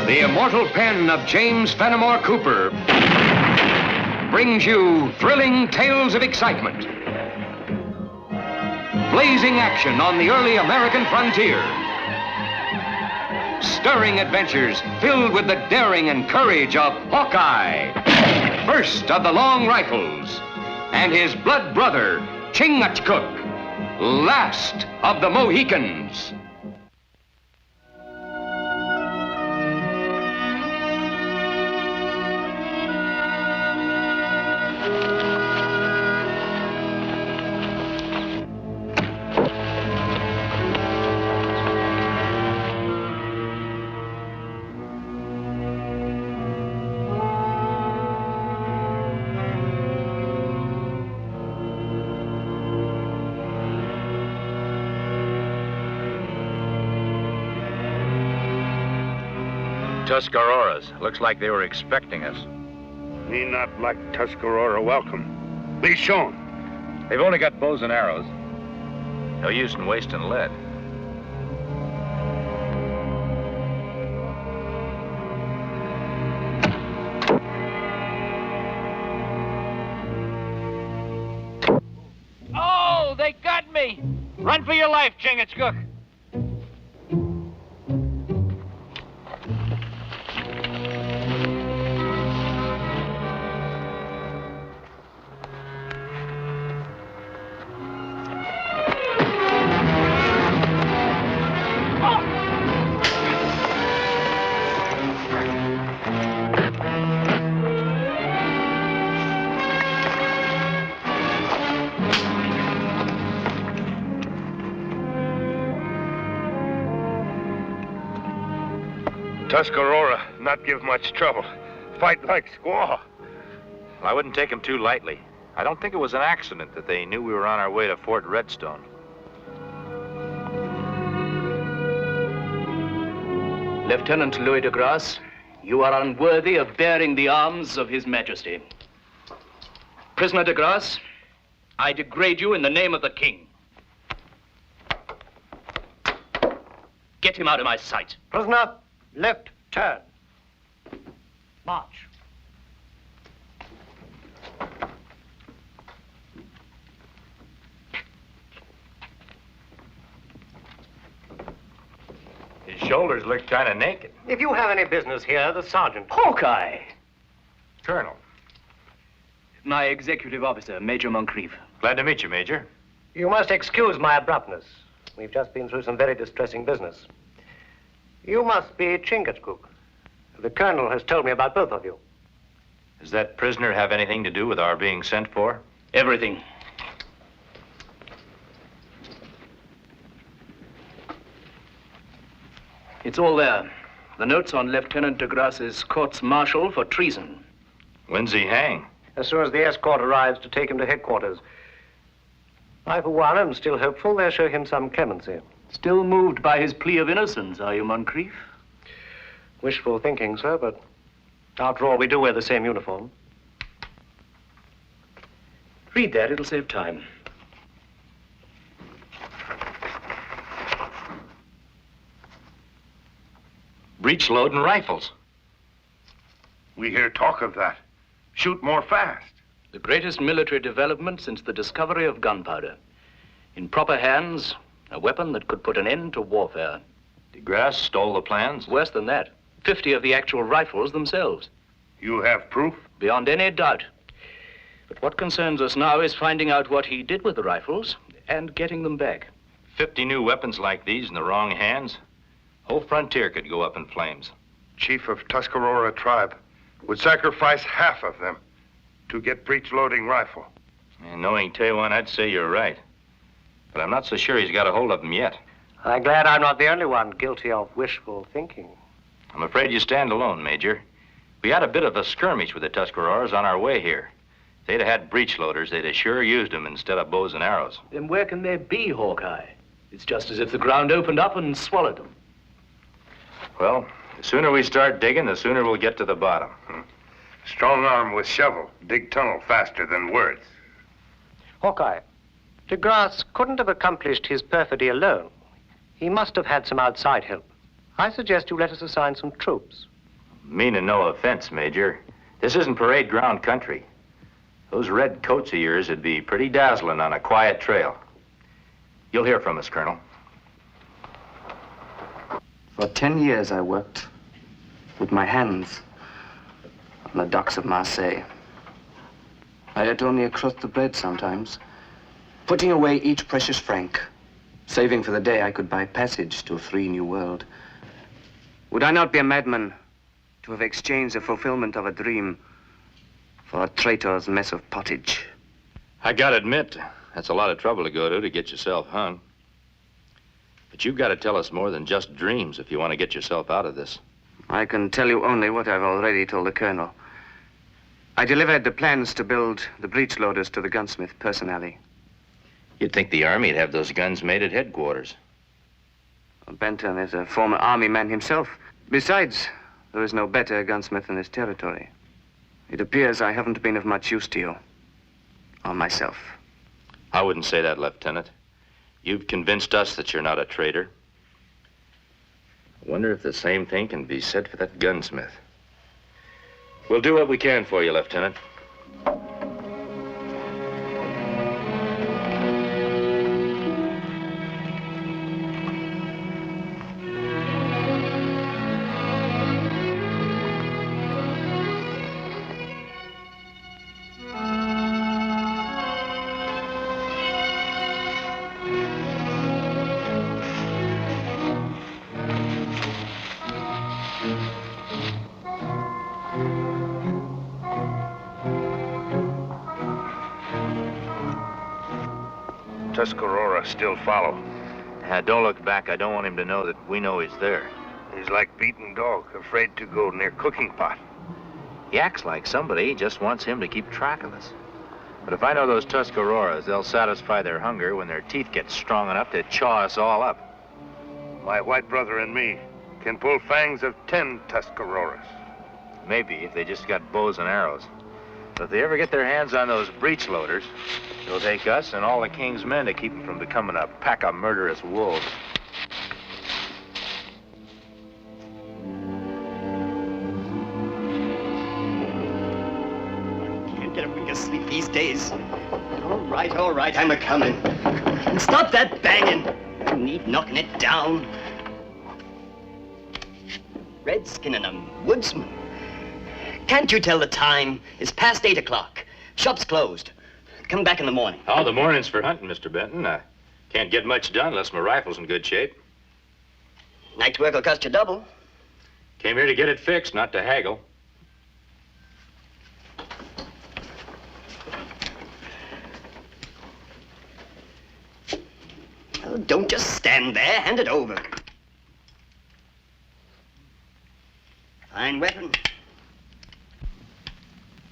The immortal pen of James Fenimore Cooper brings you thrilling tales of excitement, blazing action on the early American frontier, stirring adventures filled with the daring and courage of Hawkeye, first of the Long Rifles, and his blood brother, Chingachgook, last of the Mohicans. Tuscaroras. Looks like they were expecting us. Me not like Tuscarora welcome. Be shown. They've only got bows and arrows. No use in wasting lead. Oh, they got me! Run for your life, Chingachgook. Tuscarora not give much trouble. Fight like squaw. Well, I wouldn't take them too lightly. I don't think it was an accident that they knew we were on our way to Fort Redstone. Lieutenant Louie De Grasse, you are unworthy of bearing the arms of His Majesty. Prisoner De Grasse, I degrade you in the name of the King. Get him out of my sight. Prisoner, left turn. March. His shoulders look kind of naked. If you have any business here, the sergeant. Hawkeye! Colonel. My executive officer, Major Moncrief. Glad to meet you, Major. You must excuse my abruptness. We've just been through some very distressing business. You must be Chingachgook. The colonel has told me about both of you. Does that prisoner have anything to do with our being sent for? Everything. It's all there. The notes on Lieutenant De Grasse's courts-martial for treason. When's he hang? As soon as the escort arrives to take him to headquarters. I, for one, am still hopeful they'll show him some clemency. Still moved by his plea of innocence, are you, Moncrief? Wishful thinking, sir, but after all, we do wear the same uniform. Read that, it'll save time. Breech loading rifles. We hear talk of that. Shoot more fast. The greatest military development since the discovery of gunpowder. In proper hands, a weapon that could put an end to warfare. De Grasse stole the plans? Worse than that. 50 of the actual rifles themselves. You have proof? Beyond any doubt. But what concerns us now is finding out what he did with the rifles and getting them back. 50 new weapons like these in the wrong hands? Whole frontier could go up in flames. Chief of Tuscarora tribe would sacrifice half of them to get breech-loading rifle. And knowing Tewan, I'd say you're right. But I'm not so sure he's got a hold of them yet. I'm glad I'm not the only one guilty of wishful thinking. I'm afraid you stand alone, Major. We had a bit of a skirmish with the Tuscaroras on our way here. If they'd have had breech loaders, they'd have sure used them instead of bows and arrows. Then where can they be, Hawkeye? It's just as if the ground opened up and swallowed them. Well, the sooner we start digging, the sooner we'll get to the bottom. Strong arm with shovel. Dig tunnel faster than words. Hawkeye, De Grasse couldn't have accomplished his perfidy alone. He must have had some outside help. I suggest you let us assign some troops. Meaning no offense, Major. This isn't parade ground country. Those red coats of yours would be pretty dazzling on a quiet trail. You'll hear from us, Colonel. For 10 years I worked with my hands on the docks of Marseille. I ate only a crust of bread sometimes, putting away each precious franc, saving for the day I could buy passage to a free new world. Would I not be a madman to have exchanged the fulfillment of a dream for a traitor's mess of pottage? I gotta admit, that's a lot of trouble to go to get yourself hung. But you've got to tell us more than just dreams if you want to get yourself out of this. I can tell you only what I've already told the colonel. I delivered the plans to build the breech loaders to the gunsmith personally. You'd think the Army'd have those guns made at headquarters. Benton is a former Army man himself. Besides, there is no better gunsmith in this territory. It appears I haven't been of much use to you, or myself. I wouldn't say that, Lieutenant. You've convinced us that you're not a traitor. I wonder if the same thing can be said for that gunsmith. We'll do what we can for you, Lieutenant. Tuscarora still follow. Don't look back. I don't want him to know that we know he's there. He's like beaten dog, afraid to go near cooking pot. He acts like somebody just wants him to keep track of us. But if I know those Tuscaroras, they'll satisfy their hunger when their teeth get strong enough to chaw us all up. My white brother and me can pull fangs of 10 Tuscaroras. Maybe if they just got bows and arrows. But if they ever get their hands on those breech loaders, it'll take us and all the king's men to keep them from becoming a pack of murderous wolves. Can't get a wink of sleep these days. All right, I'm a-coming. And stop that banging. No need knocking it down. Redskin and a woodsman. Can't you tell the time? It's past 8 o'clock. Shop's closed. Come back in the morning. Oh, the morning's for hunting, Mr. Benton. I can't get much done unless my rifle's in good shape. Night work will cost you double. Came here to get it fixed, not to haggle. Oh, don't just stand there. Hand it over. Fine weapon.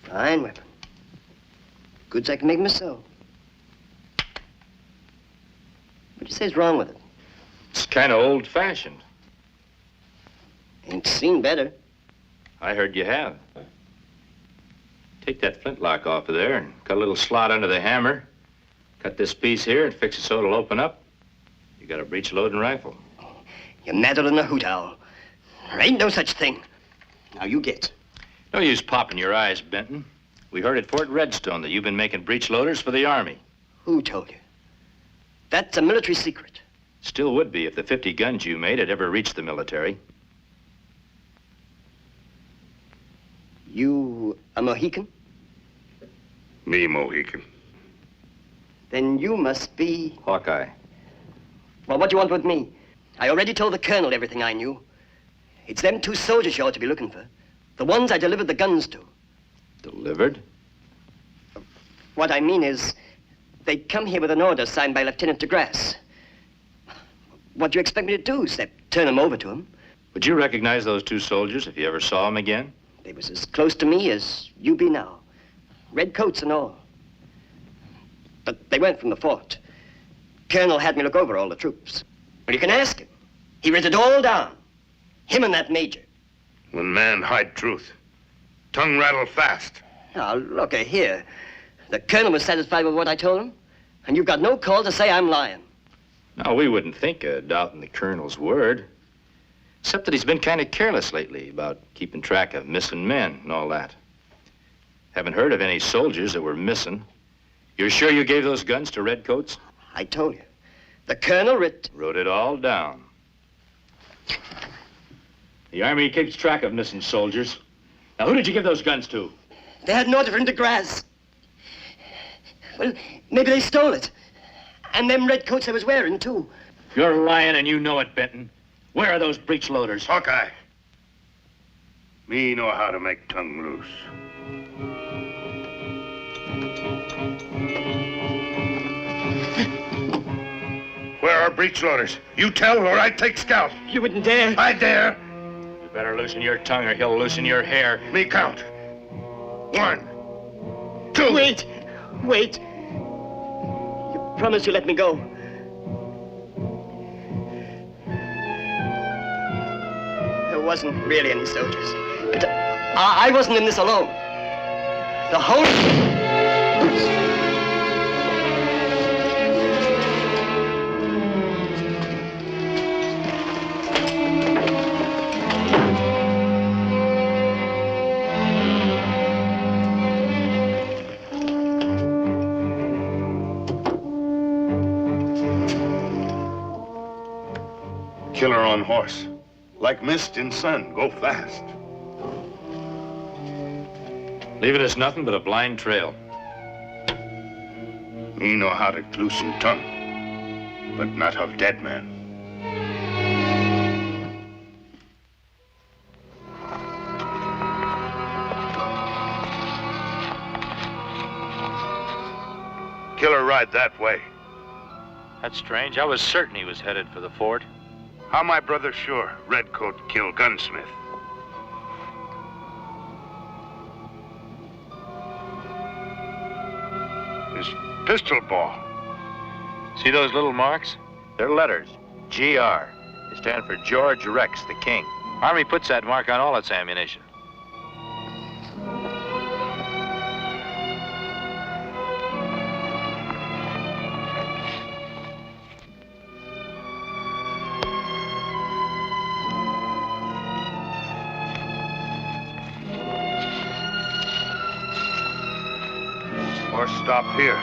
Fine weapon. Goods I can make myself. What do you say is wrong with it? It's kind of old-fashioned. Ain't seen better. I heard you have. Take that flintlock off of there and cut a little slot under the hammer. Cut this piece here and fix it so it'll open up. You got a breech-loading rifle. You're madder than a hoot owl. There ain't no such thing. Now you get. No use popping your eyes, Benton. We heard at Fort Redstone that you've been making breech loaders for the Army. Who told you? That's a military secret. Still would be if the 50 guns you made had ever reached the military. You a Mohican? Me, Mohican. Then you must be... Hawkeye. Well, what do you want with me? I already told the colonel everything I knew. It's them 2 soldiers you ought to be looking for. The ones I delivered the guns to. Delivered? What I mean is, they come here with an order signed by Lieutenant De Grasse. What do you expect me to do, except turn them over to him? Would you recognize those 2 soldiers if you ever saw them again? They was as close to me as you be now. Red coats and all. But they weren't from the fort. Colonel had me look over all the troops. Well, you can ask him. He writ it all down. Him and that major. When man hide truth, tongue rattle fast. Now, look here. The colonel was satisfied with what I told him, and you've got no call to say I'm lying. No, we wouldn't think of doubting the colonel's word. Except that he's been kind of careless lately about keeping track of missing men and all that. Haven't heard of any soldiers that were missing. You're sure you gave those guns to redcoats? I told you. The colonel wrote it all down. The Army keeps track of missing soldiers. Now, who did you give those guns to? They had an order from De Grasse. Well, maybe they stole it. And them red coats I was wearing, too. You're lying and you know it, Benton. Where are those breech loaders? Hawkeye. Me know how to make tongue loose. Where are breech loaders? You tell or I take scout. You wouldn't dare. I dare. You better loosen your tongue or he'll loosen your hair. Me count. 1, 2. Wait. You promised you'd let me go. There wasn't really any soldiers. But I wasn't in this alone. The whole... Killer on horse. Like mist in sun, go fast. Leaving us nothing but a blind trail. Me know how to loosen tongue, but not of dead man. Killer ride that way. That's strange. I was certain he was headed for the fort. How my brother sure Redcoat killed gunsmith? His pistol ball. See those little marks? They're letters. GR. They stand for George Rex, the King. Army puts that mark on all its ammunition. Or stop here.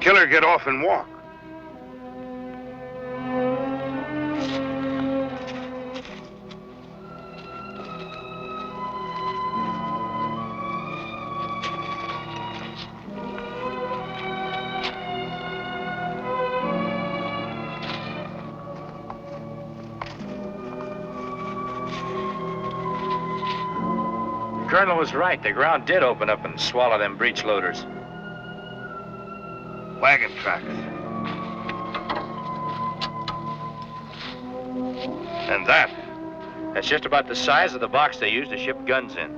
Killer get off and walk. The Colonel was right. The ground did open up and swallow them breech loaders. Wagon tracks. And that? That's just about the size of the box they used to ship guns in.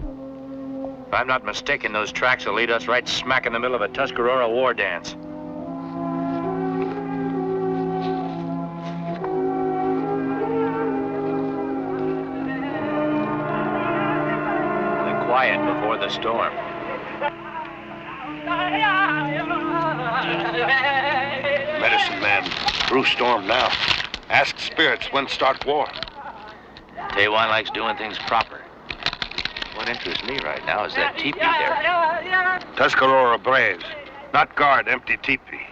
If I'm not mistaken, those tracks will lead us right smack in the middle of a Tuscarora war dance. The quiet before the storm. Medicine man, through storm now. Ask spirits when start war. Tewan likes doing things proper. What interests me right now is that teepee there. Tuscarora braves, not guard empty teepee.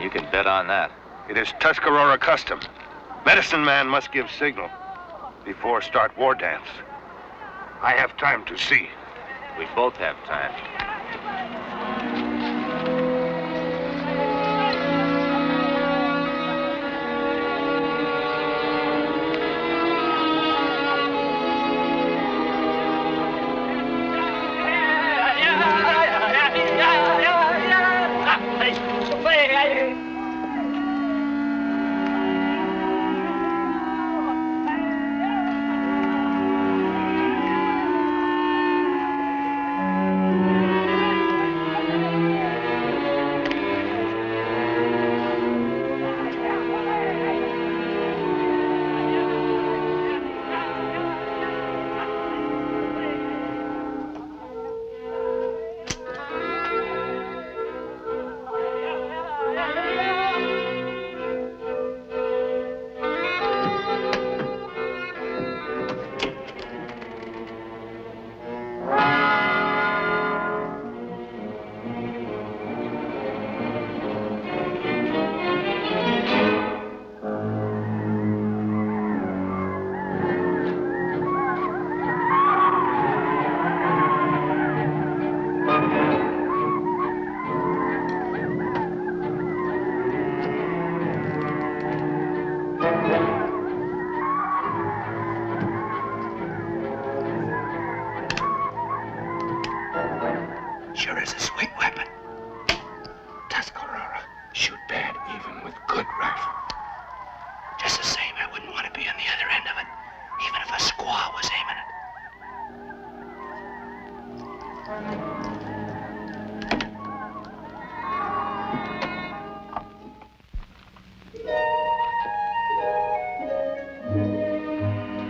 You can bet on that. It is Tuscarora custom. Medicine man must give signal before start war dance. I have time to see. We both have time.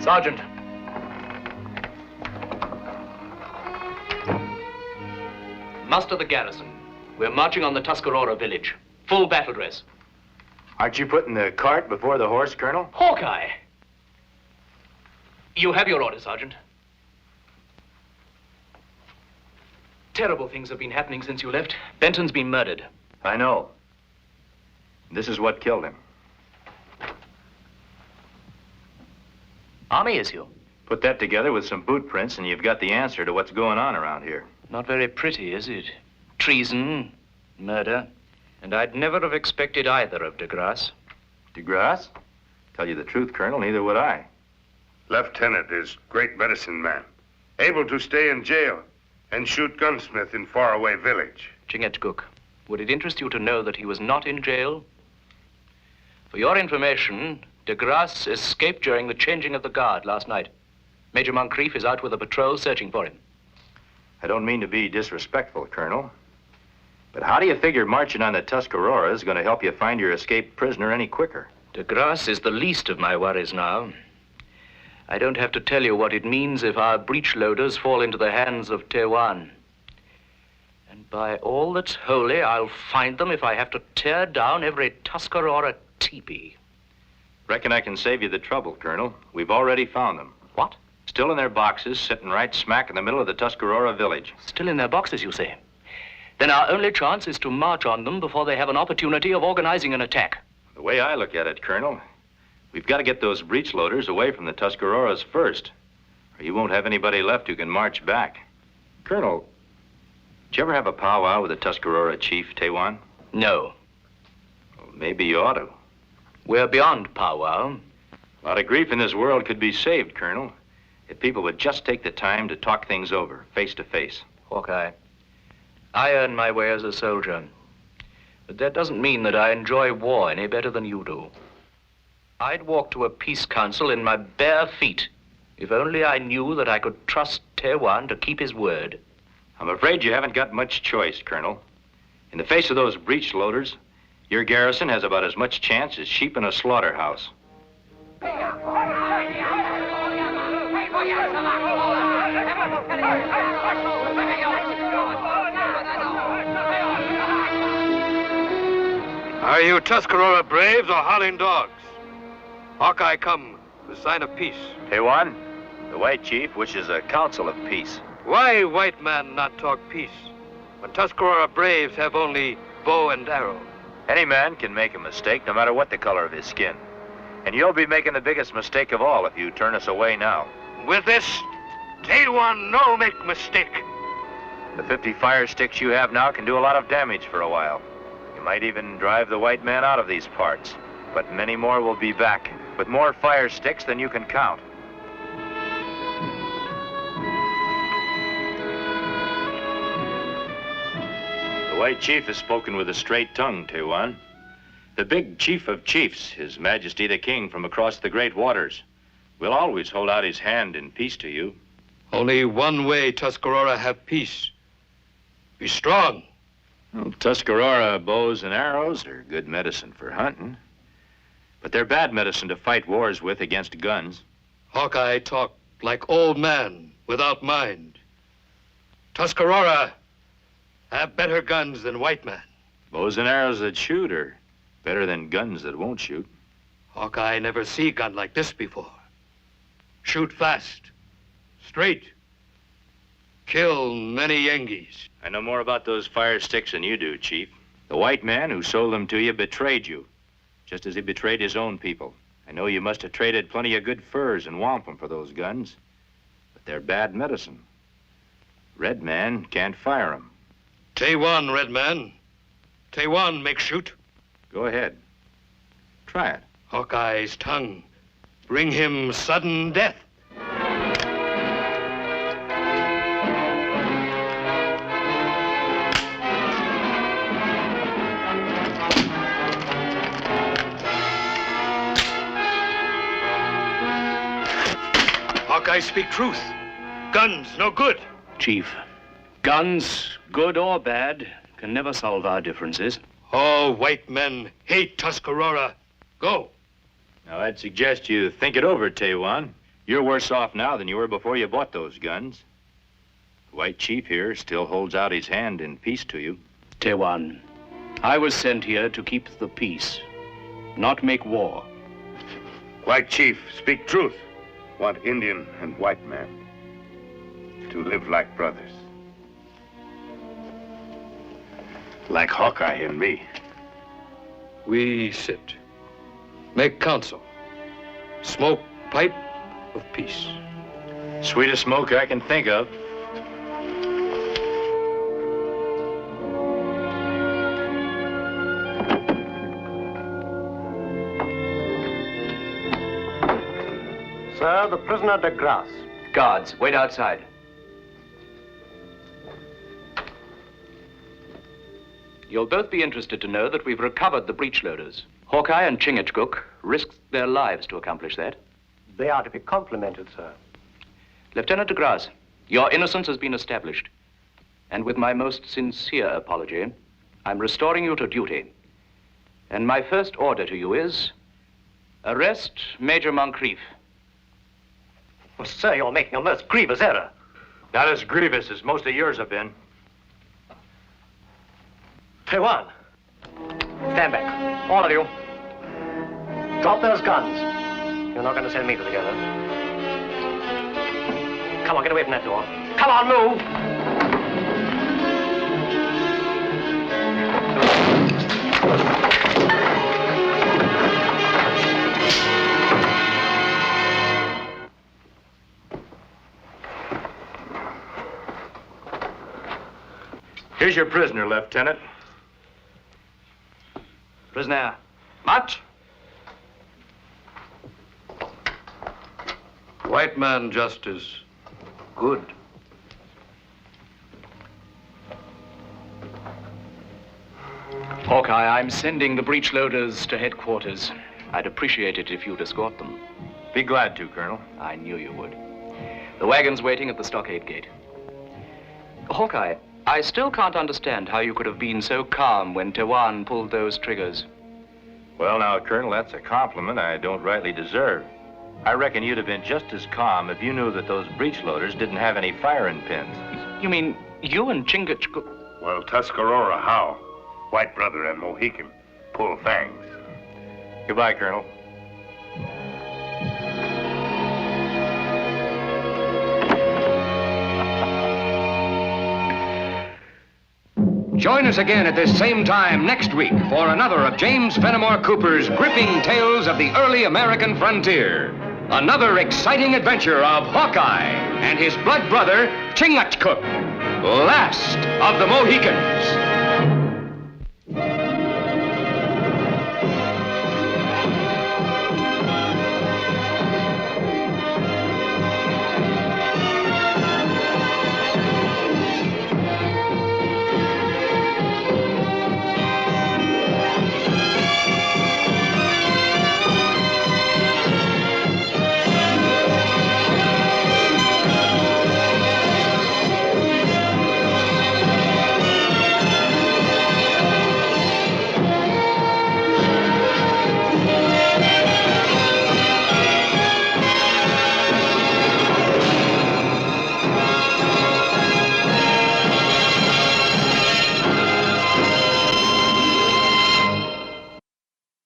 Sergeant. Muster the garrison. We're marching on the Tuscarora village. Full battle dress. Aren't you putting the cart before the horse, Colonel? Hawkeye! You have your orders, Sergeant. Terrible things have been happening since you left. Benton's been murdered. I know. This is what killed him. Army issue. Put that together with some boot prints and you've got the answer to what's going on around here. Not very pretty, is it? Treason, murder, and I'd never have expected either of De Grasse. De Grasse? Tell you the truth, Colonel, neither would I. Lieutenant is great medicine man, able to stay in jail and shoot gunsmith in faraway village. Chingachgook, would it interest you to know that he was not in jail? For your information, De Grasse escaped during the changing of the guard last night. Major Moncrief is out with a patrol searching for him. I don't mean to be disrespectful, Colonel, but how do you figure marching on the Tuscarora is going to help you find your escaped prisoner any quicker? De Grasse is the least of my worries now. I don't have to tell you what it means if our breech loaders fall into the hands of Tewan. And by all that's holy, I'll find them if I have to tear down every Tuscarora teepee. Reckon I can save you the trouble, Colonel. We've already found them. What? Still in their boxes, sitting right smack in the middle of the Tuscarora village. Still in their boxes, you say? Then our only chance is to march on them before they have an opportunity of organizing an attack. The way I look at it, Colonel, we've got to get those breech loaders away from the Tuscaroras first, or you won't have anybody left who can march back. Colonel, did you ever have a powwow with the Tuscarora Chief Tewan? No. Well, maybe you ought to. We're beyond powwow. A lot of grief in this world could be saved, Colonel, if people would just take the time to talk things over, face to face. Hawkeye, I earn my way as a soldier, but that doesn't mean that I enjoy war any better than you do. I'd walk to a peace council in my bare feet if only I knew that I could trust Tewan to keep his word. I'm afraid you haven't got much choice, Colonel. In the face of those breech loaders, your garrison has about as much chance as sheep in a slaughterhouse. Are you Tuscarora braves or howling dogs? Hawkeye come, the sign of peace. Tewan, the white chief wishes a council of peace. Why white man not talk peace when Tuscarora braves have only bow and arrow? Any man can make a mistake, no matter what the color of his skin. And you'll be making the biggest mistake of all if you turn us away now. With this, Tewan no make mistake. The 50 fire sticks you have now can do a lot of damage for a while. You might even drive the white man out of these parts. But many more will be back, with more fire sticks than you can count. The white chief has spoken with a straight tongue, Tewan. The big chief of chiefs, His Majesty the King from across the great waters, will always hold out his hand in peace to you. Only one way Tuscarora have peace. Be strong. Well, Tuscarora bows and arrows are good medicine for hunting, but they're bad medicine to fight wars with against guns. Hawkeye talk like old man without mind. Tuscarora have better guns than white man. Bows and arrows that shoot are better than guns that won't shoot. Hawkeye never see gun like this before. Shoot fast, straight, kill many Yengeese. I know more about those fire sticks than you do, Chief. The white man who sold them to you betrayed you, just as he betrayed his own people. I know you must have traded plenty of good furs and wampum for those guns, but they're bad medicine. Red man can't fire them. Tewan, red man. Tewan make shoot. Go ahead. Try it. Hawkeye's tongue bring him sudden death. Hawkeye speak truth. Guns no good. Chief, guns, good or bad, can never solve our differences. All white men hate Tuscarora. Go. Now, I'd suggest you think it over, Tewan. You're worse off now than you were before you bought those guns. The White Chief here still holds out his hand in peace to you. Tewan, I was sent here to keep the peace, not make war. White Chief, speak truth. Want Indian and white man to live like brothers. Like Hawkeye and me. We sit, make counsel, smoke pipe of peace. Sweetest smoke I can think of. Sir, the prisoner De Grasse. Guards, wait outside. You'll both be interested to know that we've recovered the breech loaders. Hawkeye and Chingachgook risked their lives to accomplish that. They are to be complimented, sir. Lieutenant De Grasse, your innocence has been established. And with my most sincere apology, I'm restoring you to duty. And my first order to you is, arrest Major Moncrief. Well, sir, you're making a most grievous error. Not as grievous as most of yours have been. Tewan, stand back. All of you. Drop those guns. You're not going to send me to the gallows. Come on, get away from that door. Come on, move! Here's your prisoner, Lieutenant. Prisoner, march. White man justice, good. Hawkeye, I'm sending the breech loaders to headquarters. I'd appreciate it if you'd escort them. Be glad to, Colonel. I knew you would. The wagon's waiting at the stockade gate. Hawkeye, I still can't understand how you could have been so calm when Tewan pulled those triggers. Well, now, Colonel, that's a compliment I don't rightly deserve. I reckon you'd have been just as calm if you knew that those breech loaders didn't have any firing pins. You mean you and Chingachgook? Well, Tuscarawa, how? White brother and Mohican pull fangs. Goodbye, Colonel. Join us again at this same time next week for another of James Fenimore Cooper's gripping tales of the early American frontier. Another exciting adventure of Hawkeye and his blood brother, Chingachgook, last of the Mohicans.